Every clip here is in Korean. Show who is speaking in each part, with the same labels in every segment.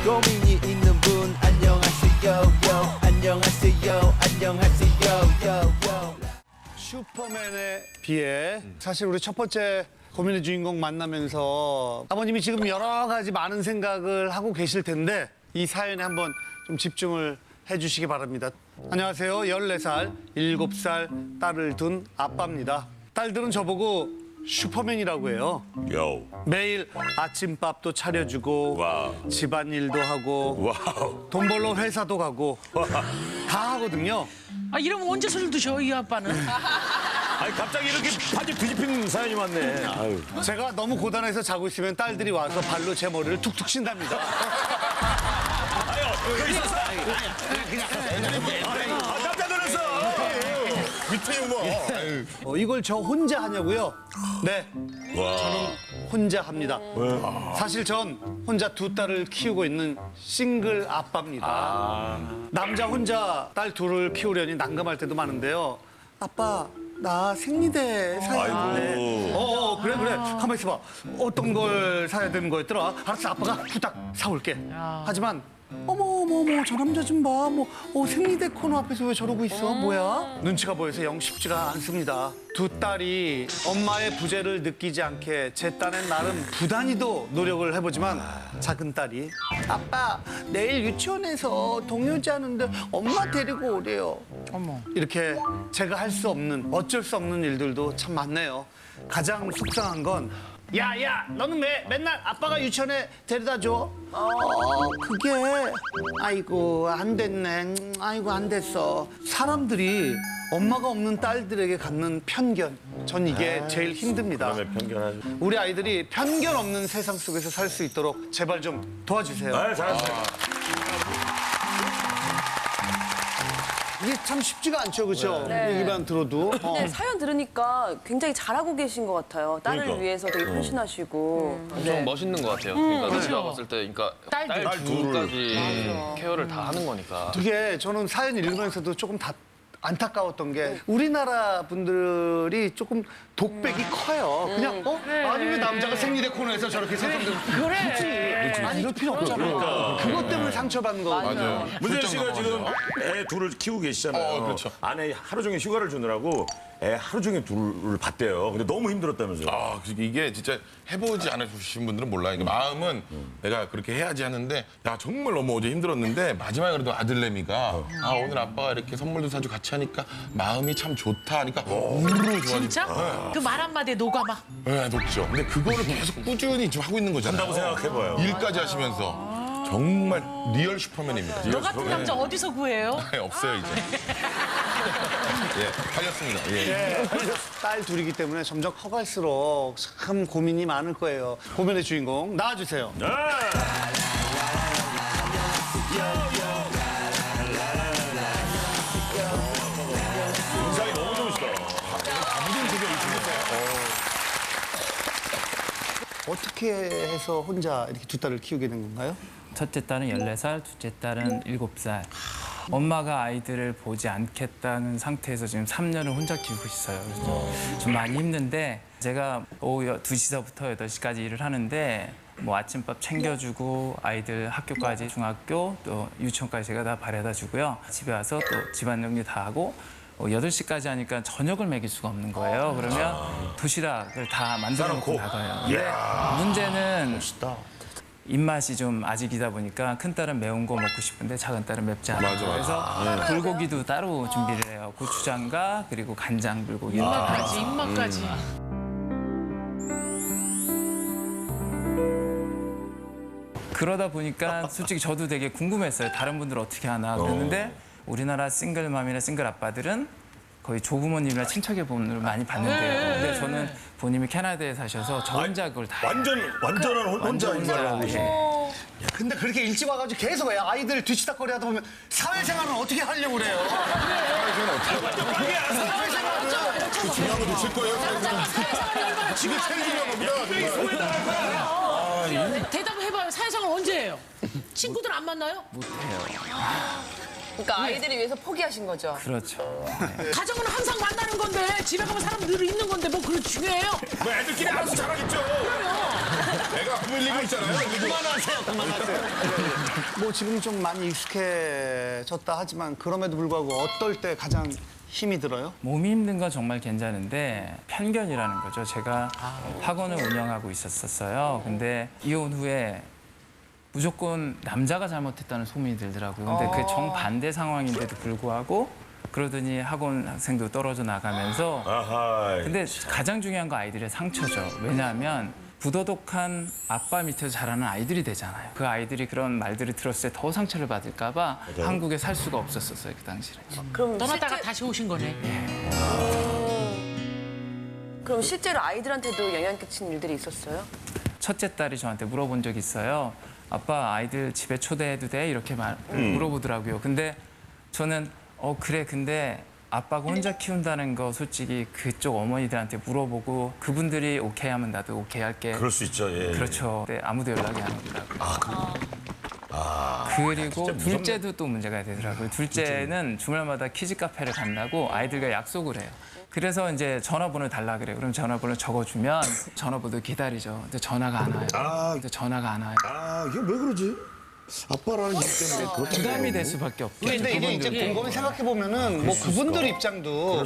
Speaker 1: 고민이 있는 분 안녕하세요 안녕하세요 안녕하세요.
Speaker 2: 슈퍼맨에 비해 사실 우리 첫 번째 고민의 주인공 만나면서 아버님이 지금 여러 가지 많은 생각을 하고 계실 텐데 이 사연에 한번 좀 집중을 해주시기 바랍니다. 안녕하세요. 14살, 7살 딸을 둔 아빠입니다. 딸들은 저보고 슈퍼맨이라고 해요.
Speaker 3: 요.
Speaker 2: 매일 아침밥도 차려주고
Speaker 3: 와우.
Speaker 2: 집안일도 하고
Speaker 3: 와우.
Speaker 2: 돈 벌러 회사도 가고 다 하거든요.
Speaker 4: 아 이러면 언제 술 드셔 이 아빠는?
Speaker 3: 아니 갑자기 이렇게 바지 뒤집힌 사연이 왔네. 아유.
Speaker 2: 제가 너무 고단해서 자고 있으면 딸들이 와서 발로 제 머리를 툭툭 친답니다.
Speaker 3: 깜짝 놀랐어. 밑에 유머.
Speaker 2: 이걸 저 혼자 하냐고요? 네,
Speaker 3: 와.
Speaker 2: 혼자 합니다. 사실 전 혼자 두 딸을 키우고 있는 싱글 아빠입니다. 남자 혼자 딸 둘을 키우려니 난감할 때도 많은데요. 아빠, 나 생리대 사야 되는데. 그래. 가만히 있어봐. 어떤 걸 사야 되는 거였더라? 알았어, 아빠가 후딱 사올게. 하지만 어머, 저 남자 좀 봐. 생리대 코너 앞에서 왜 저러고 있어? 뭐야? 눈치가 보여서 영 쉽지가 않습니다. 두 딸이 엄마의 부재를 느끼지 않게 제 딴엔 나름 부단히도 노력을 해보지만 작은 딸이 아빠, 내일 유치원에서 동요제 하는데 엄마 데리고 오래요.
Speaker 4: 어머.
Speaker 2: 이렇게 제가 할 수 없는, 어쩔 수 없는 일들도 참 많네요. 가장 속상한 건 야, 너는 왜 맨날 아빠가 유치원에 데려다 줘? 그게 아이고 안 됐네. 아이고 안 됐어. 사람들이 엄마가 없는 딸들에게 갖는 편견. 전 이게 제일 힘듭니다.
Speaker 3: 그다음에 편견하지.
Speaker 2: 우리 아이들이 편견 없는 세상 속에서 살 수 있도록 제발 좀 도와주세요.
Speaker 3: 아, 잘했어요.
Speaker 2: 이게 참 쉽지가 않죠, 그렇죠?
Speaker 5: 네.
Speaker 2: 얘기만 들어도.
Speaker 5: 근데 사연 들으니까 굉장히 잘하고 계신 것 같아요. 딸을
Speaker 3: 그러니까.
Speaker 5: 위해서 되게 헌신하시고.
Speaker 6: 엄청 멋있는 것 같아요. 그러니까 제가 봤을 때, 그러니까
Speaker 4: 딸
Speaker 6: 딸 둘까지 케어를 다 하는 거니까.
Speaker 2: 그게 저는 사연 읽으면서도 조금 안타까웠던 게 우리나라 분들이 조금 독백이 커요. 그냥 아니 왜 남자가 생리대 코너에서 저렇게 세상들
Speaker 4: 그래.
Speaker 2: 아니 이럴 필요 없잖아. 그것 때문에 상처받는 거거든요.
Speaker 3: 문재인 씨가 지금 애 둘을 키우고 계시잖아요.
Speaker 7: 그렇죠.
Speaker 3: 아내 하루 종일 휴가를 주느라고 애 하루 종일 둘을 봤대요. 근데 너무 힘들었다면서요.
Speaker 7: 아, 이게 진짜 해보지 않으신 분들은 몰라요. 이게 마음은 내가 그렇게 해야지 하는데, 야, 정말 너무 어제 힘들었는데, 마지막에 그래도 아들내미가, 오늘 아빠가 이렇게 선물도 사주고 같이 하니까 마음이 참 좋다 하니까, 우르르 좋아지고.
Speaker 4: 진짜? 그 말 한마디에 녹아봐.
Speaker 7: 네, 높죠. 근데 그거를 계속 꾸준히 지금 하고 있는 거잖아요.
Speaker 3: 한다고 생각해봐요.
Speaker 7: 일까지 하시면서. 정말 리얼 슈퍼맨입니다.
Speaker 4: 너 같은 남자 어디서 구해요?
Speaker 7: 네, 없어요, 이제. 예, 팔렸습니다. 예.
Speaker 2: 딸 둘이기 때문에 점점 커갈수록 참 고민이 많을 거예요. 고민의 주인공 나와주세요.
Speaker 3: 인상이 너무 좋으시다.
Speaker 2: 어떻게 해서 혼자 이렇게 두 딸을 키우게 된 건가요?
Speaker 8: 첫째 딸은 14살, 둘째 딸은 7살. 엄마가 아이들을 보지 않겠다는 상태에서 지금 3년을 혼자 키우고 있어요. 그래서 좀 많이 힘든데 제가 오후 2시서부터 8시까지 일을 하는데 뭐 아침밥 챙겨주고 아이들 학교까지 중학교 또 유치원까지 제가 다 바래다 주고요. 집에 와서 또 집안정리 다 하고 8시까지 하니까 저녁을 먹일 수가 없는 거예요. 그러면 도시락을 다 만들어 놓고 나가요. 근데 문제는 입맛이 좀 아직이다 보니까 큰 딸은 매운 거 먹고 싶은데 작은 딸은 맵지 않아요.
Speaker 7: 맞아.
Speaker 8: 그래서 불고기도 따로 준비를 해요. 고추장과 그리고 간장 불고기.
Speaker 4: 입맛까지.
Speaker 8: 그러다 보니까 솔직히 저도 되게 궁금했어요. 다른 분들 어떻게 하나. 그랬는데 우리나라 싱글맘이나 싱글 아빠들은 거의 조부모님이나 친척의 본을 많이 받는데요. 근데 저는 부모님이 캐나다에 사셔서 저 혼자 그걸 다 해요.
Speaker 3: 완전한 혼자 일을 하고 계시네.
Speaker 2: 근데 그렇게 일찍 와가지고 계속 왜 아이들 뒤치다거리 하다 보면 사회생활은 어떻게 하려고 그래요?
Speaker 7: 중요한 거 놓칠 거예요. 지금 제일 중요한 겁니다.
Speaker 4: 대답을 해봐요. 사회생활 언제 해요? 친구들 안 만나요?
Speaker 5: 그러니까 아이들을 위해서 포기하신 거죠.
Speaker 8: 그렇죠.
Speaker 4: 가정은 항상 만나는 건데 집에 가면 사람 늘 있는 건데 뭐 그게 중요해요?
Speaker 3: 뭐 애들끼리 알아서 잘하겠죠.
Speaker 7: 애가 흔들리고 있잖아요.
Speaker 2: 그만하세요. 뭐 지금 좀 많이 익숙해졌다 하지만 그럼에도 불구하고 어떨 때 가장 힘이 들어요?
Speaker 8: 몸이 힘든 건 정말 괜찮은데 편견이라는 거죠. 제가 학원을 운영하고 있었어요. 근데 이혼 후에 무조건 남자가 잘못했다는 소문이 들더라고요. 근데 그게 정반대 상황인데도 불구하고 그러더니 학원 학생도 떨어져 나가면서
Speaker 3: 아하.
Speaker 8: 근데 가장 중요한 건 아이들의 상처죠. 왜냐하면 부도덕한 아빠 밑에서 자라는 아이들이 되잖아요. 그 아이들이 그런 말들을 들었을 때 더 상처를 받을까 봐 한국에 살 수가 없었어요, 그 당시에.
Speaker 5: 그럼
Speaker 4: 떠났다가
Speaker 5: 실제,
Speaker 4: 다시 오신 거네.
Speaker 5: 그럼 실제로 아이들한테도 영향 끼친 일들이 있었어요?
Speaker 8: 첫째 딸이 저한테 물어본 적이 있어요. 아빠 아이들 집에 초대해도 돼? 이렇게 물어보더라고요. 근데 저는 그래 근데 아빠가 혼자 키운다는 거 솔직히 그쪽 어머니들한테 물어보고 그분들이 오케이 하면 나도 오케이 할게.
Speaker 3: 그럴 수 있죠. 예.
Speaker 8: 그렇죠. 근데 아무도 연락이 안 오더라고요. 그리고
Speaker 3: 진짜
Speaker 8: 둘째도 또 문제가 되더라고요. 둘째는 주말마다 키즈 카페를 간다고 아이들과 약속을 해요. 그래서 이제 전화번호 달라 그래요. 그럼 전화번호 적어주면 전화번호 기다리죠. 근데 전화가 안 와요. 근데 전화가 안 와요.
Speaker 3: 이게 왜 그러지? 아빠라는 이유 때문에 그렇게
Speaker 8: 부담이 될 수밖에 없겠죠.
Speaker 2: 근데 이게 이제 곰곰이 생각해 보면은 뭐 그분들 입장도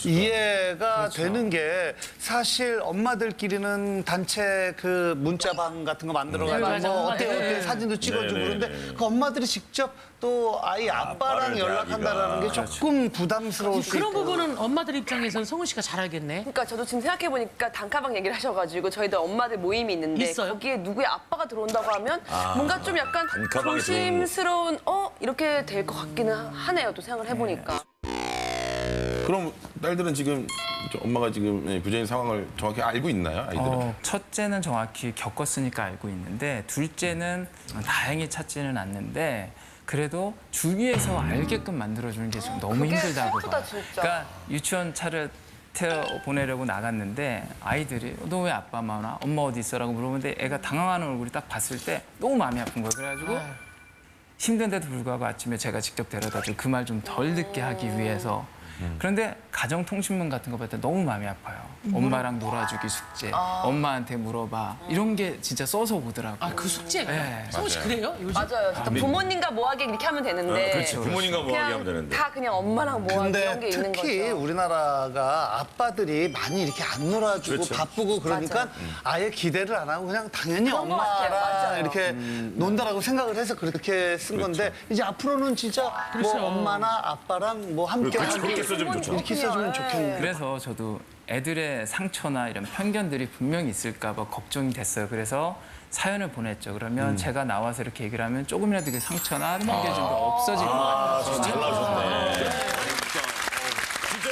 Speaker 2: 이해가 되는 게 사실 엄마들끼리는 단체 그 문자방 같은 거 만들어가지고
Speaker 4: 맞아.
Speaker 2: 뭐 어때
Speaker 4: 네.
Speaker 2: 사진도 찍어주고
Speaker 3: 네, 네,
Speaker 2: 그런데
Speaker 3: 네.
Speaker 2: 그 엄마들이 직접 또 아이 아빠랑
Speaker 3: 아빠를
Speaker 2: 연락한다라는 게
Speaker 3: 대하기가.
Speaker 2: 조금 부담스러울 수
Speaker 4: 그런
Speaker 2: 있고.
Speaker 4: 부분은 엄마들 입장에서는 성훈 씨가 잘 알겠네.
Speaker 5: 그러니까 저도 지금 생각해보니까 단카방 얘기를 하셔가지고 저희도 엄마들 모임이 있는데
Speaker 4: 있어요?
Speaker 5: 거기에 누구의 아빠가 들어온다고 하면 뭔가 좀 약간
Speaker 3: 단카방에
Speaker 5: 조심스러운 이렇게 될 것 같기는 하네요. 또 생각을 해보니까.
Speaker 7: 그럼 딸들은 지금 엄마가 지금 부재인 상황을 정확히 알고 있나요, 아이들은?
Speaker 8: 첫째는 정확히 겪었으니까 알고 있는데 둘째는 다행히 찾지는 않는데 그래도 주위에서 알게끔 만들어주는 게 좀 너무
Speaker 5: 그게
Speaker 8: 힘들다고
Speaker 5: 슬프다,
Speaker 8: 봐요.
Speaker 5: 진짜.
Speaker 8: 그러니까 유치원 차를 태워 보내려고 나갔는데 아이들이 너 왜 아빠 마나 엄마 어디 있어라고 물어보는데 애가 당황하는 얼굴이 딱 봤을 때 너무 마음이 아픈 거예요. 그래가지고 힘든데도 불구하고 아침에 제가 직접 데려다주고 그 말 좀 덜 듣게 하기 위해서 그런데 가정통신문 같은 거 볼 때 너무 마음이 아파요. 엄마랑 놀아주기 숙제, 엄마한테 물어봐 이런 게 진짜 써서 보더라고요.
Speaker 4: 그 숙제가.
Speaker 8: 네.
Speaker 4: 성훈 씨 그래요? 요즘?
Speaker 5: 맞아요. 진짜 부모님과 뭐하게 이렇게 하면 되는데.
Speaker 3: 그렇죠. 부모님과 뭐하게 하면
Speaker 5: 그냥
Speaker 3: 되는데.
Speaker 5: 다 그냥 엄마랑 뭐하게 이런
Speaker 2: 근데
Speaker 5: 게 있는
Speaker 2: 특히
Speaker 5: 거죠.
Speaker 2: 우리나라가 아빠들이 많이 이렇게 안 놀아주고
Speaker 3: 그렇죠.
Speaker 2: 바쁘고 그러니까
Speaker 5: 맞아요.
Speaker 2: 아예 기대를 안 하고 그냥 당연히
Speaker 5: 그런 것 같아요.
Speaker 2: 엄마랑
Speaker 5: 맞아요.
Speaker 2: 이렇게 논다라고 생각을 해서 그렇게 쓴 건데 이제 앞으로는 진짜 뭐
Speaker 4: 그렇죠.
Speaker 2: 엄마나 아빠랑 뭐 함께
Speaker 3: 그렇죠.
Speaker 2: 하고
Speaker 3: 그렇게 써주면 좋죠.
Speaker 2: 이렇게 써주면 좋겠네.
Speaker 8: 그래서 저도 애들의 상처나 이런 편견들이 분명히 있을까 봐 걱정이 됐어요. 그래서 사연을 보냈죠. 그러면 제가 나와서 이렇게 얘기를 하면 조금이라도 그 상처나 편견이 좀 없어질 것 같아요.
Speaker 3: 잘 나오셨네. 진짜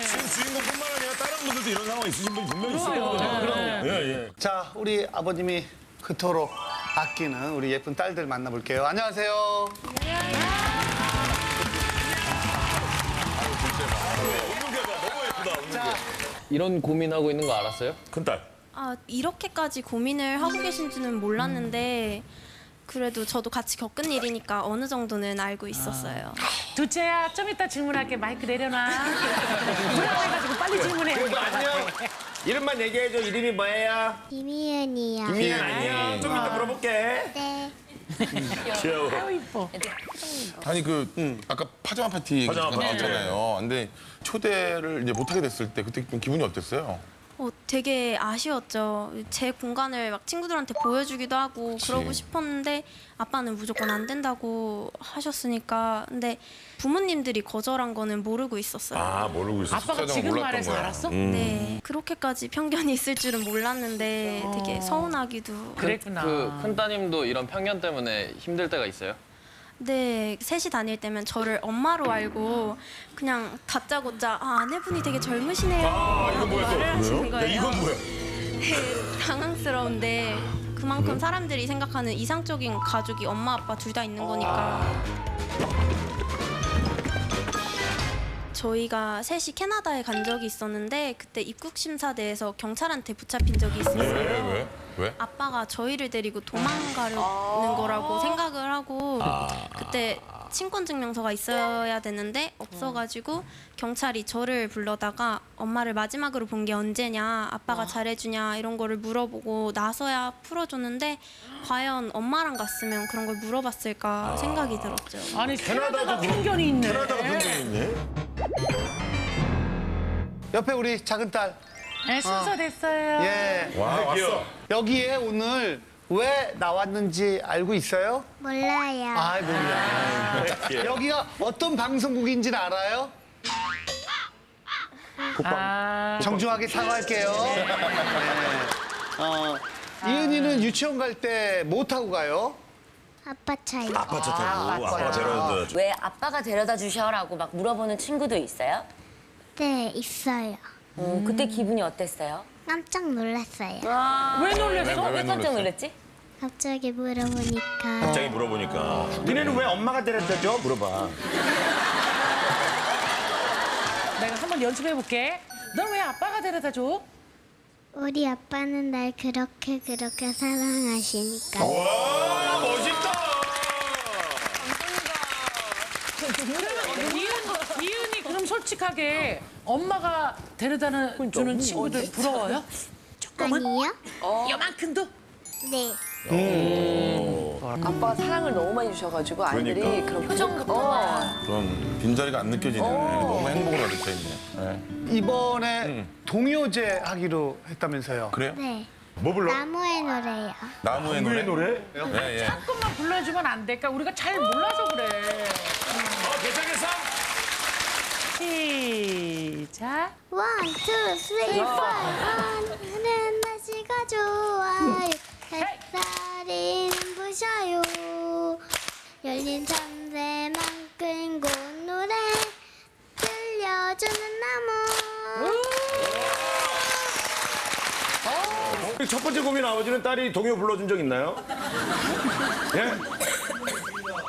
Speaker 3: 지금 주인공뿐만 아니라 다른 분들도 이런 상황 있으신 분 분명히 있을 거거든요. 예.
Speaker 2: 자, 우리 아버님이 그토록 아끼는 우리 예쁜 딸들 만나볼게요. 안녕하세요.
Speaker 6: 이런 고민하고 있는 거 알았어요?
Speaker 3: 큰딸.
Speaker 9: 이렇게까지 고민을 하고 계신지는 몰랐는데 그래도 저도 같이 겪은 일이니까 어느 정도는 알고 있었어요.
Speaker 4: 둘째야, 좀 이따 질문할게. 마이크 내려놔. 불안해가지고 빨리 질문해.
Speaker 3: 이름만 얘기해줘. 이름이 뭐예요?
Speaker 10: 김희은이요.
Speaker 3: 김희연 안녕. 좀 이따 물어볼게.
Speaker 10: 네.
Speaker 3: 귀여워.
Speaker 4: 아유, 이뻐.
Speaker 7: 아니 아까 파자마 파티 얘기
Speaker 3: 파자마
Speaker 7: 잠깐
Speaker 3: 파티.
Speaker 7: 나왔잖아요. 근데 초대를 이제 못하게 됐을 때 그때 좀 기분이 어땠어요?
Speaker 9: 되게 아쉬웠죠. 제 공간을 막 친구들한테 보여주기도 하고 그러고 싶었는데 아빠는 무조건 안 된다고 하셨으니까 근데 부모님들이 거절한 거는 모르고 있었어요.
Speaker 3: 모르고 있었어.
Speaker 4: 아빠가
Speaker 7: 숙제자는
Speaker 4: 지금
Speaker 7: 몰랐던
Speaker 4: 말해서
Speaker 7: 거야.
Speaker 4: 알았어?
Speaker 9: 네. 그렇게까지 편견이 있을 줄은 몰랐는데 되게 서운하기도.
Speaker 4: 그랬구나.
Speaker 6: 그 큰 따님도 이런 편견 때문에 힘들 때가 있어요?
Speaker 9: 네, 셋이 다닐 때면 저를 엄마로 알고 그냥 다짜고짜 아내분이 되게 젊으시네요 라고 말을 하시는 거예요.
Speaker 3: 이건 뭐야?
Speaker 9: 당황스러운데 그만큼 사람들이 생각하는 이상적인 가족이 엄마 아빠 둘 다 있는 거니까. 저희가 셋이 캐나다에 간 적이 있었는데 그때 입국 심사대에서 경찰한테 붙잡힌 적이 있었어요.
Speaker 7: 왜?
Speaker 9: 아빠가 저희를 데리고 도망가려는 거라고 생각을 하고 그때 친권증명서가 있어야 되는데 없어가지고 경찰이 저를 불러다가 엄마를 마지막으로 본 게 언제냐, 아빠가 잘해주냐 이런 거를 물어보고 나서야 풀어줬는데 과연 엄마랑 갔으면 그런 걸 물어봤을까 생각이 들었죠.
Speaker 4: 아니 캐나다가 편견이 있네.
Speaker 3: 캐나다가 편견이 있네.
Speaker 2: 옆에 우리 작은 딸.
Speaker 4: 네, 순서 됐어요.
Speaker 2: 예.
Speaker 3: 와, 왔어.
Speaker 2: 여기에 오늘 왜 나왔는지 알고 있어요?
Speaker 9: 몰라요.
Speaker 2: 아, 몰라. 여기가 어떤 방송국인지는 알아요? 정중하게 사과할게요. 네. 이은이는 유치원 갈 때 뭐 타고 가요?
Speaker 9: 아빠 차이.
Speaker 3: 아빠 차 타고 아빠가 데려다 줘.
Speaker 10: 왜 아빠가 데려다 주셔라고 막 물어보는 친구도 있어요?
Speaker 9: 네, 있어요.
Speaker 10: 그때 기분이 어땠어요?
Speaker 9: 깜짝 놀랐어요.
Speaker 4: 왜 놀랬어?
Speaker 10: 왜 깜짝 놀랐지?
Speaker 9: 갑자기 물어보니까.
Speaker 3: 갑자기 물어보니까 니네는 왜 엄마가 데려다 줘? 물어봐.
Speaker 4: 내가 한번 연습해 볼게. 넌 왜 아빠가 데려다 줘?
Speaker 9: 우리 아빠는 날 그렇게 사랑하시니까.
Speaker 3: 와, 멋있다.
Speaker 4: 이은이 그럼 솔직하게 엄마가 데려다 주는 친구들 부러워요?
Speaker 9: 아니요?
Speaker 4: 요만큼도?
Speaker 9: 네.
Speaker 5: 아빠가 사랑을 너무 많이 주셔가지고 아이들이
Speaker 3: 그러니까.
Speaker 5: 그런 표정부터
Speaker 7: 그럼 빈자리가 안 느껴지네. 너무 행복을 가르쳐 있네. 네.
Speaker 2: 이번에 동요제 하기로 했다면서요?
Speaker 7: 그래요?
Speaker 9: 네.
Speaker 3: 뭐 불러?
Speaker 9: 나무의 노래요.
Speaker 7: 나무의 노래?
Speaker 3: 노래?
Speaker 7: 예, 예.
Speaker 4: 조금만 불러주면 안 될까? 우리가 잘 몰라서 그래.
Speaker 3: 괜찮겠어?
Speaker 4: 시작.
Speaker 9: 1, 2, 3, 4. 하늘은 날씨가 좋아요. 햇살이 눈부셔요. 열린 참새만큼 고운 노래 들려주는 나무.
Speaker 3: 첫 번째 고민 아버지는 딸이 동요 불러준 적 있나요? 예?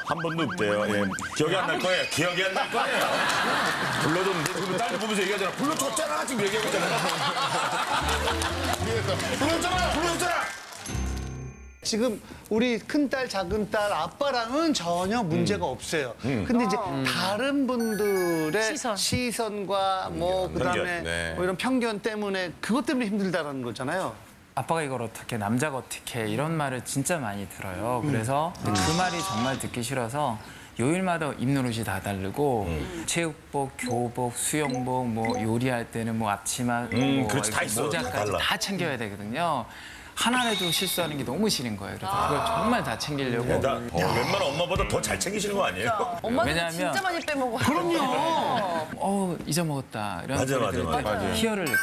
Speaker 3: 한 번도 없대요. 예. 기억이 안 날 거예요. 기억이 안 날 거예요. 불러줬는데 그러면 딸이 보면서 얘기하잖아. 불러줬잖아. 지금 얘기하고 있잖아. 불러줬잖아.
Speaker 2: 지금 우리 큰딸, 작은딸 아빠랑은 전혀 문제가 없어요. 근데 이제 다른 분들의 시선과 뭐 그다음에
Speaker 7: 편견, 네.
Speaker 2: 뭐 이런 편견 때문에 그것 때문에 힘들다라는 거잖아요.
Speaker 8: 아빠가 이걸 어떻게 남자가 어떻게 이런 말을 진짜 많이 들어요. 그래서 그 말이 정말 듣기 싫어서 요일마다 입는 옷이 다 다르고 체육복, 교복, 수영복, 뭐 요리할 때는 뭐 앞치마, 뭐
Speaker 3: 그렇지, 다 있어.
Speaker 8: 모자까지
Speaker 3: 달라.
Speaker 8: 다 챙겨야 되거든요. 하나라도 실수하는 게 너무 싫은 거예요. 그래서 그걸 정말 다 챙기려고.
Speaker 3: 웬만한 엄마보다 더 잘 챙기시는 거 아니에요?
Speaker 5: 엄마는
Speaker 8: 왜냐하면-
Speaker 5: 진짜 많이 빼먹어.
Speaker 8: 잊어먹었다 이런
Speaker 3: 맞아,
Speaker 8: 소리
Speaker 3: 맞아,
Speaker 8: 들을 때
Speaker 3: 맞아.
Speaker 8: 희열을 느껴요.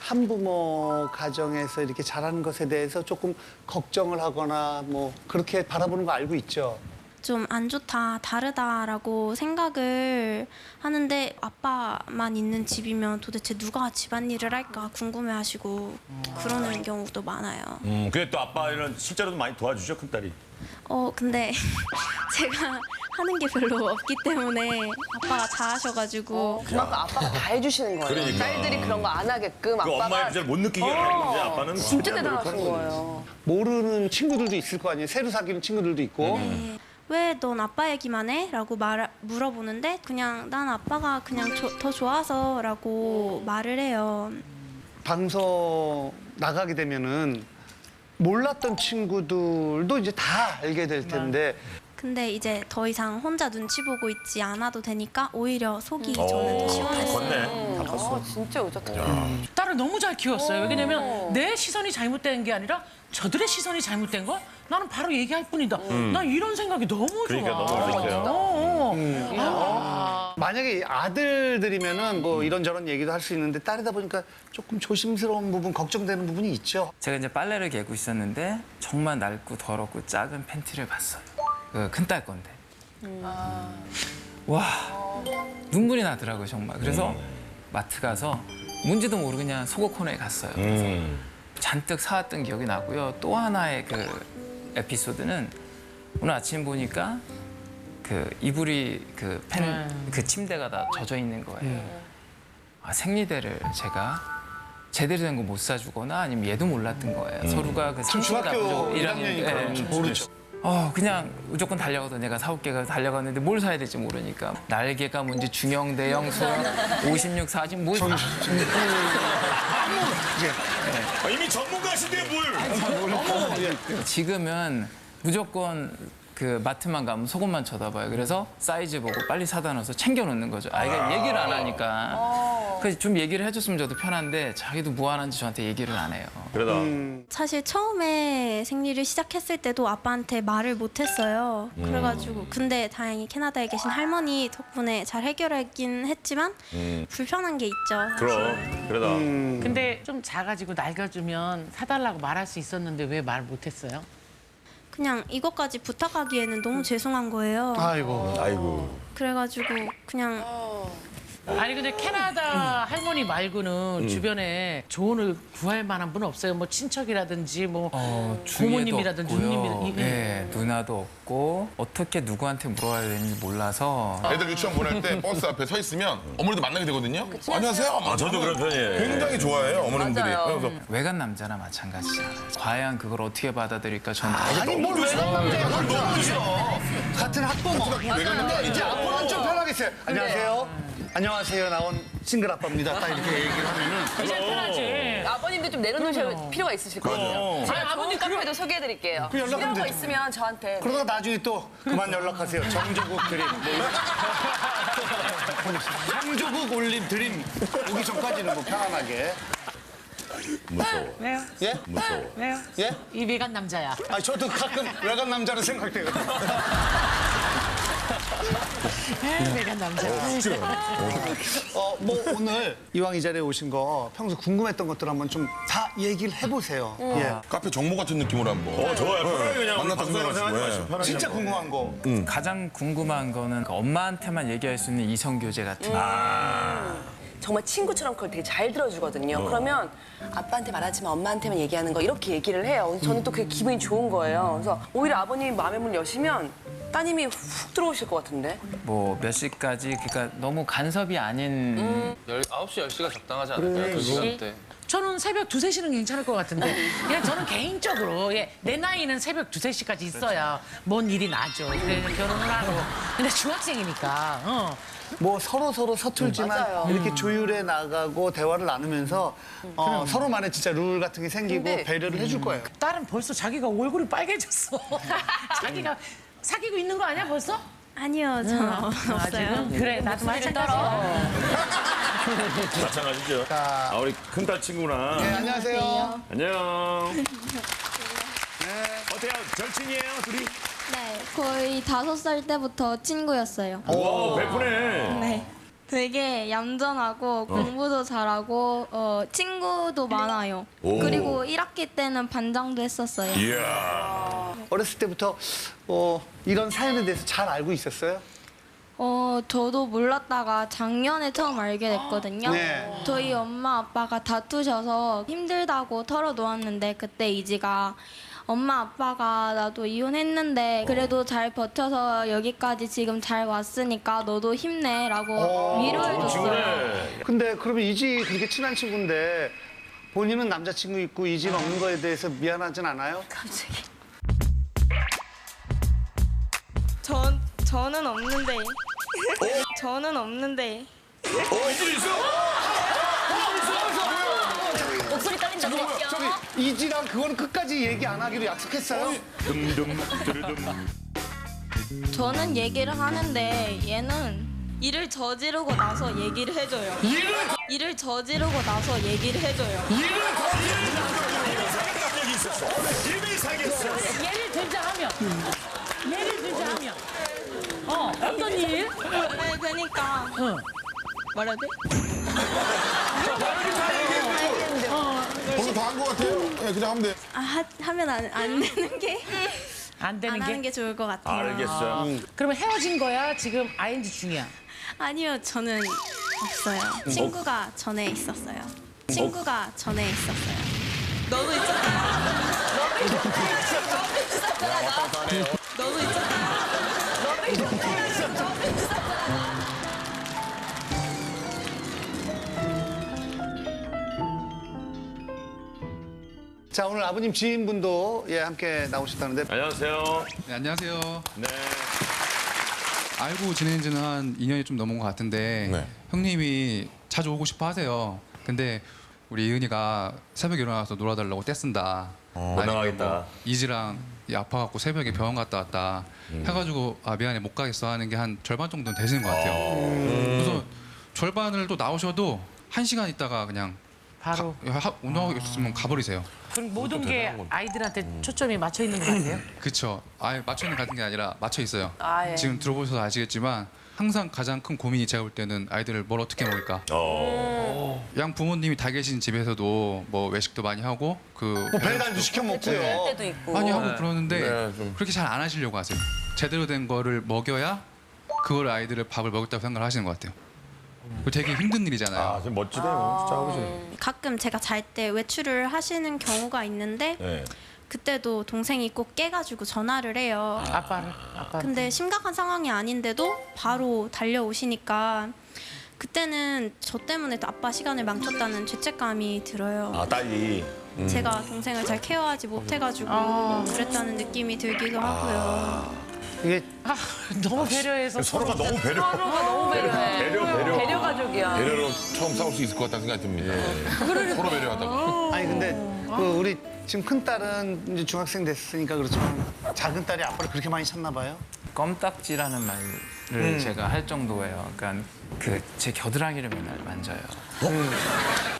Speaker 2: 한부모 가정에서 이렇게 자라는 것에 대해서 조금 걱정을 하거나 뭐 그렇게 바라보는 거 알고 있죠.
Speaker 9: 좀 안 좋다, 다르다라고 생각을 하는데 아빠만 있는 집이면 도대체 누가 집안일을 할까 궁금해하시고 그러는 경우도 많아요.
Speaker 3: 그게 또 아빠는 실제로도 많이 도와주죠, 큰딸이.
Speaker 9: 근데 제가 하는 게 별로 없기 때문에 아빠가 다 하셔가지고
Speaker 5: 그만큼 아빠가 다 해주시는 거예요.
Speaker 3: 그러니까.
Speaker 5: 딸들이 그런 거 안 하게끔
Speaker 3: 그
Speaker 5: 아빠가
Speaker 3: 엄마의 부재를 못 느끼게 하는데 아빠는
Speaker 5: 진짜
Speaker 3: 최대한
Speaker 5: 대단하신
Speaker 3: 노력하는
Speaker 5: 거예요.
Speaker 2: 모르는 친구들도 있을 거 아니에요. 새로 사귀는 친구들도 있고.
Speaker 9: 왜 넌 아빠 얘기만 해? 라고 물어보는데 그냥 난 아빠가 그냥 더 좋아서라고 말을 해요.
Speaker 2: 방송 나가게 되면은 몰랐던 친구들도 이제 다 알게 될 텐데
Speaker 9: 근데 이제 더 이상 혼자 눈치 보고 있지 않아도 되니까 오히려 속이 저는 더 시원했어요.
Speaker 3: 컸네. 다 컸어.
Speaker 5: 진짜 여자다.
Speaker 4: 딸을 너무 잘 키웠어요. 왜냐면 내 시선이 잘못된 게 아니라 저들의 시선이 잘못된 걸 나는 바로 얘기할 뿐이다. 난 이런 생각이 너무
Speaker 3: 그러니까
Speaker 4: 좋아.
Speaker 3: 너무 어색해요.
Speaker 2: 만약에 아들들이면은 뭐 이런저런 얘기도 할 수 있는데 딸이다 보니까 조금 조심스러운 부분, 걱정되는 부분이 있죠.
Speaker 8: 제가 이제 빨래를 개고 있었는데 정말 낡고 더럽고 작은 팬티를 봤어요. 그 큰딸 건데. 와 눈물이 나더라고요 정말. 그래서 마트 가서 뭔지도 모르고 그냥 속옷 코너에 갔어요. 그래서 잔뜩 사왔던 기억이 나고요. 또 하나의 그 에피소드는 오늘 아침 보니까 그 이불이 그 침대가 다 젖어 있는 거예요. 생리대를 제가 제대로 된 거 못 사주거나 아니면 얘도 몰랐던 거예요. 서로가 그
Speaker 2: 중학교
Speaker 8: 나쁘고
Speaker 2: 1학년이니까 모르죠.
Speaker 8: 그냥 무조건 달려가서 내가 사올게 달려갔는데 뭘 사야 될지 모르니까 날개가 뭔지 중형, 대형, 소형, 56, 40, 뭐
Speaker 3: 이미 전문가신데 뭘?
Speaker 8: 지금은 무조건 그 마트만 가면 속옷만 쳐다봐요. 그래서 사이즈 보고 빨리 사다 놔서 챙겨놓는 거죠. 아이가 얘기를 안 하니까. 그래서 좀 얘기를 해줬으면 저도 편한데 자기도 뭐 하는지 저한테 얘기를 안 해요.
Speaker 3: 그러다
Speaker 9: 사실 처음에 생리를 시작했을 때도 아빠한테 말을 못했어요. 그래가지고 근데 다행히 캐나다에 계신 할머니 덕분에 잘 해결하긴 했지만 불편한 게 있죠.
Speaker 3: 그럼 그러다
Speaker 4: 근데 좀 작아지고 낡아지면 사달라고 말할 수 있었는데 왜 말 못했어요?
Speaker 9: 그냥 이것까지 부탁하기에는 너무 죄송한 거예요.
Speaker 3: 아이고
Speaker 9: 그래가지고 그냥
Speaker 4: 아니 근데 캐나다 할머니 말고는 주변에 조언을 구할 만한 분 없어요? 뭐 친척이라든지 뭐 고모님이라든지 누님이라든지.
Speaker 8: 네, 누나도 없고 어떻게 누구한테 물어야 되는지 몰라서
Speaker 7: 애들 유치원 보낼 때 버스 앞에 서 있으면 어머니도 만나게 되거든요. 안녕하세요.
Speaker 3: 아 저도 그런 편이에요.
Speaker 7: 굉장히 좋아해요 어머님들이.
Speaker 5: 맞아요.
Speaker 7: 그래서
Speaker 8: 외간 남자나 마찬가지잖아요. 과연 그걸 어떻게 받아들일까 저는
Speaker 2: 아니 뭘 외간남자야 너무 늦어. 같은 학부모. 이제 앞으로는 좀 편하겠어요. 안녕하세요. 안녕하세요. 나온 싱글 아빠입니다. 딱 이렇게 얘기를 하면은
Speaker 4: 이제 편하지.
Speaker 5: 아버님도 좀 내려놓으실 필요가 있으실 거예요. 제가
Speaker 4: 아버님
Speaker 5: 좋은 카페도 소개해드릴게요.
Speaker 2: 그 연락
Speaker 5: 필요한 거
Speaker 2: 되죠.
Speaker 5: 있으면 저한테.
Speaker 2: 그러다가 나중에 또 그만 연락하세요. 정조국 드림. 정조국 올림 드림 오기 전까지는 뭐 편안하게.
Speaker 3: 무서워.
Speaker 4: 왜요?
Speaker 2: 예?
Speaker 3: 무서워.
Speaker 4: 왜요?
Speaker 2: 예?
Speaker 4: 이 외간 남자야.
Speaker 2: 아 저도 가끔 외간 남자로 생각돼요.
Speaker 4: 외간 남자.
Speaker 2: 뭐 오늘 이왕 이 자리에 오신 거 평소 궁금했던 것들 한번 좀 다 얘기를 해보세요. 예.
Speaker 7: 카페 정모 같은 느낌으로 한번.
Speaker 3: 좋아요. 편하게 그냥
Speaker 7: 만났다
Speaker 3: 방송에서
Speaker 7: 생각하시고,
Speaker 3: 생각하시고
Speaker 7: 예.
Speaker 3: 편하게
Speaker 2: 진짜
Speaker 3: 한번.
Speaker 2: 궁금한 거.
Speaker 8: 가장 궁금한 거는 엄마한테만 얘기할 수 있는 이성 교제 같은 거.
Speaker 5: 정말 친구처럼 그걸 되게 잘 들어주거든요. 그러면 아빠한테 말하지만 엄마한테만 얘기하는 거 이렇게 얘기를 해요. 저는 또 그게 기분이 좋은 거예요. 그래서 오히려 아버님이 마음의 문을 여시면 따님이 훅 들어오실 것 같은데.
Speaker 8: 뭐 몇 시까지 그러니까 너무 간섭이 아닌
Speaker 6: 9시, 10시가 적당하지 않을까요? 그 시간대.
Speaker 4: 저는 새벽 2, 3시는 괜찮을 것 같은데 그냥 저는 개인적으로 내 나이는 새벽 2, 3시까지 있어야 뭔 일이 나죠. 그래 결혼을 하고. 근데 중학생이니까.
Speaker 2: 뭐 서로 서툴지만
Speaker 5: 맞아요.
Speaker 2: 이렇게 조율해 나가고 대화를 나누면서 서로만의 진짜 룰 같은 게 생기고
Speaker 5: 근데-
Speaker 2: 배려를 해줄 거예요.
Speaker 4: 딸은 벌써 자기가 얼굴이 빨개졌어. 자기가 사귀고 있는 거 아니야 벌써?
Speaker 9: 아니요, 저 없어요.
Speaker 4: 지금? 그래 나도 마찬가지야.
Speaker 3: 마찬가지죠. 우리 큰딸 친구랑.
Speaker 2: 네, 안녕하세요.
Speaker 3: 안녕. 어때요? 절친이에요, 둘이?
Speaker 11: 네, 거의 5살 때부터 친구였어요.
Speaker 3: 와, 베푸네.
Speaker 11: 네. 되게 얌전하고 공부도 잘하고 친구도 많아요. 그리고 1학기 때는 반장도 했었어요.
Speaker 3: 이야.
Speaker 2: 어렸을 때부터 이런 사연에 대해서 잘 알고 있었어요?
Speaker 11: 저도 몰랐다가 작년에 처음 알게 됐거든요.
Speaker 2: 네.
Speaker 11: 저희 엄마 아빠가 다투셔서 힘들다고 털어놓았는데 그때 이지가 엄마 아빠가 나도 이혼했는데 그래도 잘 버텨서 여기까지 지금 잘 왔으니까 너도 힘내라고 위로해줬어요.
Speaker 2: 근데 그러면 이지 그렇게 친한 친구인데 본인은 남자친구 있고 이지는 없는 거에 대해서 미안하진 않아요?
Speaker 11: 저는 없는데. 저는 없는데.
Speaker 3: 이제 있어?
Speaker 10: 목소리 떨린다 그랬죠?
Speaker 2: 저기 이지랑 그거는 끝까지 얘기 안 하기로 약속했어요?
Speaker 11: 저는 얘기를 하는데 얘는 일을 저지르고 나서 얘기를 해줘요. 일을 저지르고 나서 얘기를 해줘요.
Speaker 3: 이미 사귀었어.
Speaker 4: 예를 들자하면 어떤 일?
Speaker 11: 네, 그러니까 말해야 돼?
Speaker 7: 벌써 다 한 것 같아요. 네, 그냥 하면 돼.
Speaker 9: 하면 안 되는 게.
Speaker 4: 안 되는
Speaker 9: 안
Speaker 4: 게?
Speaker 9: 하는 게 좋을 것 같아요.
Speaker 3: 알겠어.
Speaker 4: 그러면 헤어진 거야? 지금 ING 중이야?
Speaker 9: 아니요, 저는 없어요. 친구가 전에 있었어요. 친구가 전에 있었어요.
Speaker 11: 너도 있잖아. 너도 있잖아.
Speaker 2: 자, 오늘 아버님 지인분도 예, 함께 나오셨다는데.
Speaker 3: 안녕하세요.
Speaker 12: 네, 안녕하세요.
Speaker 3: 네.
Speaker 12: 알고 지낸 지는 한 2년이 좀 넘은 것 같은데
Speaker 7: 네.
Speaker 12: 형님이 자주 오고 싶어 하세요. 근데 우리 이은이가 새벽에 일어나서 놀아달라고 떼쓴다.
Speaker 3: 못 나가겠다.
Speaker 12: 뭐 이지랑 아파갖고 새벽에 병원 갔다 왔다 해가지고 아 미안해 못 가겠어 하는 게 한 절반 정도는 되시는 것 같아요. 그래서 절반을 또 나오셔도 1시간 있다가 그냥
Speaker 4: 바로.
Speaker 12: 운동하고 있으면 가버리세요.
Speaker 4: 그럼 모든 게 아이들한테 초점이 맞춰 있는 것 같아요?
Speaker 12: 그쵸. 아예 맞춰 있는 같은 게 아니라 맞춰 있어요.
Speaker 5: 아, 예.
Speaker 12: 지금 들어보셔서 아시겠지만 항상 가장 큰 고민이 제가 볼 때는 아이들을 뭘 어떻게 먹일까. 양 부모님이 다 계신 집에서도 뭐 외식도 많이 하고
Speaker 2: 뭐 배달도 시켜 먹고요.
Speaker 5: 때도 있고.
Speaker 12: 많이 하고 그러는데
Speaker 7: 네, 좀.
Speaker 12: 그렇게 잘 안 하시려고 하세요. 제대로 된 거를 먹여야 그걸 아이들을 밥을 먹였다고 생각을 하시는 것 같아요. 그거 되게 힘든 일이잖아요.
Speaker 3: 아, 좀 멋지네요. 진짜 아버지.
Speaker 9: 가끔 제가 잘 때 외출을 하시는 경우가 있는데
Speaker 3: 네.
Speaker 9: 그때도 동생이 꼭 깨가지고 전화를 해요.
Speaker 4: 아빠.
Speaker 9: 근데 심각한 상황이 아닌데도 바로 달려오시니까 그때는 저 때문에 또 아빠 시간을 망쳤다는 죄책감이 들어요.
Speaker 3: 아, 딸이.
Speaker 9: 제가 동생을 잘 케어하지 못해가지고 그랬다는 느낌이 들기도 하고요.
Speaker 2: 이게
Speaker 4: 너무 배려해서
Speaker 3: 서로가 너무 배려.
Speaker 5: 서로가 너무 배려해.
Speaker 3: 배려.
Speaker 5: 배려 가족이야.
Speaker 7: 배려로 처음 싸울 수 있을 것 같다는 생각이 듭니다. 서로 배려하다가.
Speaker 2: 아니 근데 그 우리 지금 큰 딸은 이제 중학생 됐으니까 그렇지만 작은 딸이 아빠를 그렇게 많이 찾나 봐요.
Speaker 8: 껌딱지라는 말을 제가 할 정도예요. 그러니까 그 제 겨드랑이를 맨날 만져요.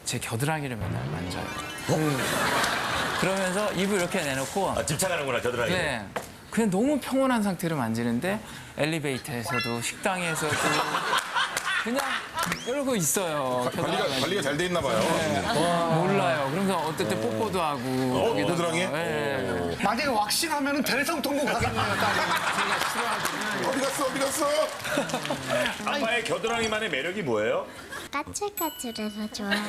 Speaker 8: 제 겨드랑이를 맨날 만져요. 그러면서 입을 이렇게 내놓고
Speaker 3: 아, 집착하는구나, 겨드랑이.
Speaker 8: 네. 그냥 너무 평온한 상태로 만지는데 엘리베이터에서도 식당에서도 그냥 이러고 있어요.
Speaker 7: 관리가 잘 돼 있나 봐요.
Speaker 8: 몰라요. 그러면서 어떨 때 뽀뽀도 하고. 거기다가.
Speaker 7: 겨드랑이에?
Speaker 8: 네.
Speaker 2: 만약에 왁싱하면은 대성통곡 하겠네요, 딸이.
Speaker 7: 어디 갔어?
Speaker 3: 아빠의 겨드랑이만의 매력이 뭐예요?
Speaker 11: 까칠까칠해서 좋아요.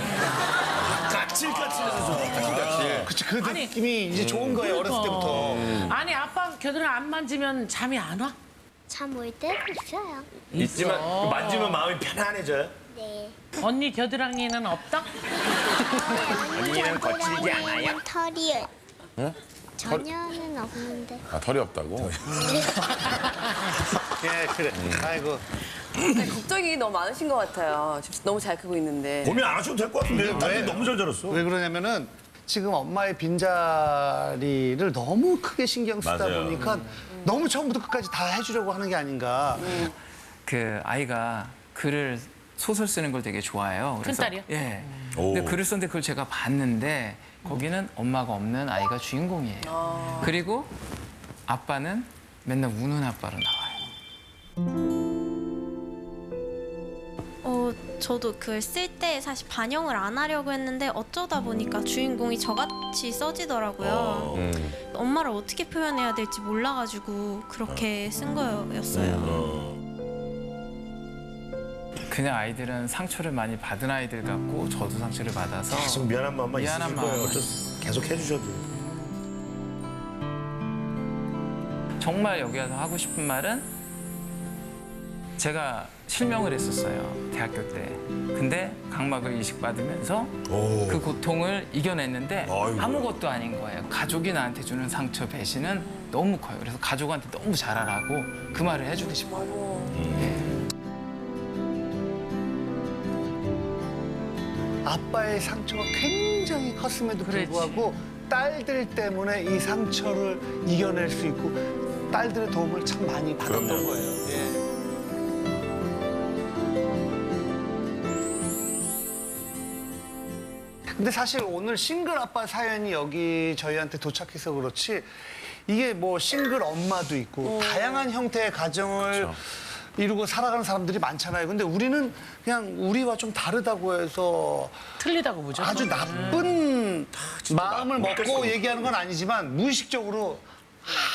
Speaker 3: 까칠까칠해서 좋아.
Speaker 2: 그치, 그 느낌이 이제 좋은 거예요, 어렸을 때부터.
Speaker 4: 아니 아빠 겨드랑이 안 만지면 잠이 안 와?
Speaker 11: 잠 올 때도 있어요.
Speaker 3: 있지만 만지면 마음이 편안해져요?
Speaker 11: 네.
Speaker 4: 언니 겨드랑이는 없다?
Speaker 3: 언니는 거칠지 않아요?
Speaker 11: 털이 전혀는 없는데.
Speaker 7: 아, 털이 없다고?
Speaker 2: 예, 그래. 아이고.
Speaker 5: 네, 걱정이 너무 많으신 것 같아요. 지금 너무 잘 크고 있는데.
Speaker 3: 고민 안 하셔도 될 것 같은데.
Speaker 2: 왜?
Speaker 3: 딸이 너무 잘 자랐어.
Speaker 2: 왜 그러냐면은 지금 엄마의 빈자리를 너무 크게 신경 쓰다
Speaker 3: 맞아요.
Speaker 2: 보니까 너무 처음부터 끝까지 다 해주려고 하는 게 아닌가.
Speaker 8: 그 아이가 글을 소설 쓰는 걸 되게 좋아해요. 그래서-
Speaker 4: 큰딸이요?
Speaker 8: 예.
Speaker 3: 오.
Speaker 8: 근데 글을 썼는데 그걸 제가 봤는데 거기는 엄마가 없는 아이가 주인공이에요. 그리고 아빠는 맨날 우는 아빠로 나와요.
Speaker 9: 저도 글 쓸 때 사실 반영을 안 하려고 했는데 어쩌다 보니까 주인공이 저같이 써지더라고요. 엄마를 어떻게 표현해야 될지 몰라가지고 그렇게 쓴 거였어요.
Speaker 8: 그냥 아이들은 상처를 많이 받은 아이들 같고 저도 상처를 받아서
Speaker 3: 계속 미안한 마음만
Speaker 8: 미안한
Speaker 3: 있으실 거예요.
Speaker 8: 마음을.
Speaker 3: 어쩔 수- 계속 해주셔도.
Speaker 8: 정말 여기 와서 하고 싶은 말은 제가 실명을 했었어요. 대학교 때. 근데 각막을 이식받으면서 그 고통을 이겨냈는데
Speaker 3: 아이고.
Speaker 8: 아무것도 아닌 거예요. 가족이 나한테 주는 상처 배신은 너무 커요. 그래서 가족한테 너무 잘하라고 그 말을 해주고 싶어요.
Speaker 2: 아빠의 상처가 굉장히 컸음에도 불구하고 딸들 때문에 이 상처를 이겨낼 수 있고 딸들의 도움을 참 많이 받았던
Speaker 3: 그럼요.
Speaker 2: 거예요. 예. 근데 사실 오늘 싱글 아빠 사연이 여기 저희한테 도착해서 그렇지 이게 뭐 싱글 엄마도 있고 다양한 형태의 가정을 이루고 살아가는 사람들이 많잖아요. 근데 우리는 그냥 우리와 좀 다르다고 해서
Speaker 4: 틀리다고 보죠.
Speaker 2: 아주 나쁜 마음을 먹고
Speaker 3: 못됐어.
Speaker 2: 얘기하는 건 아니지만 무의식적으로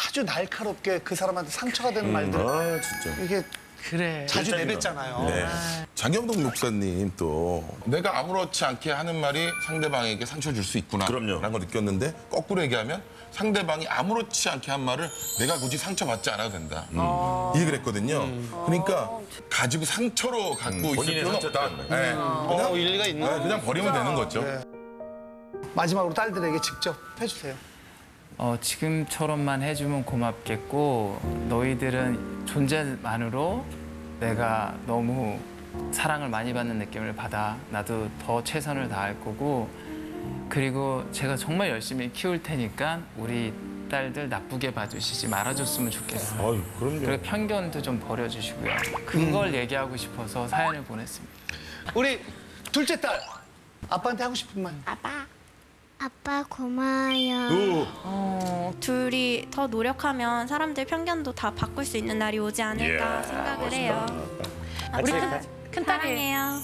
Speaker 2: 아주 날카롭게 그 사람한테 상처가 되는 말들
Speaker 3: 아, 진짜.
Speaker 2: 이게
Speaker 4: 그래.
Speaker 2: 자주
Speaker 3: 열정이다.
Speaker 2: 내뱉잖아요.
Speaker 3: 네.
Speaker 7: 장경동 목사님 또 내가 아무렇지 않게 하는 말이 상대방에게 상처 줄 수 있구나
Speaker 3: 그럼요.
Speaker 7: 라는 걸 느꼈는데 거꾸로 얘기하면 상대방이 아무렇지 않게 한 말을 내가 굳이 상처받지 않아도 된다 이 얘기를 했거든요. 그러니까 가지고 상처로 갖고 있을
Speaker 3: 본인의
Speaker 7: 필요는
Speaker 3: 상처
Speaker 7: 없다.
Speaker 3: 때문에.
Speaker 7: 네. 그냥,
Speaker 2: 일리가 있나?
Speaker 7: 그냥 버리면 되는 거죠.
Speaker 2: 마지막으로 딸들에게 직접 해주세요.
Speaker 8: 지금처럼만 해주면 고맙겠고 너희들은 존재만으로 내가 너무 사랑을 많이 받는 느낌을 받아. 나도 더 최선을 다할 거고 그리고 제가 정말 열심히 키울 테니까 우리 딸들 나쁘게 봐주시지 말아줬으면 좋겠어요.
Speaker 3: 아유, 그럼요.
Speaker 8: 그리고 편견도 좀 버려주시고요. 그걸 얘기하고 싶어서 사연을 보냈습니다.
Speaker 2: 우리 둘째 딸 아빠한테 하고 싶은 말.
Speaker 11: 아빠 고마워요.
Speaker 9: 둘이 더 노력하면 사람들 편견도 다 바꿀 수 있는 날이 오지 않을까 생각을 해요.
Speaker 4: 우리 큰 딸이
Speaker 9: 사랑해요.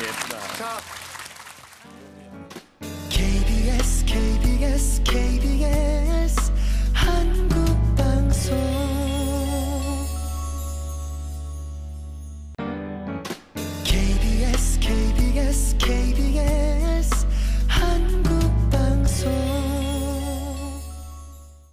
Speaker 3: 예쁘다.
Speaker 1: KBS KBS KBS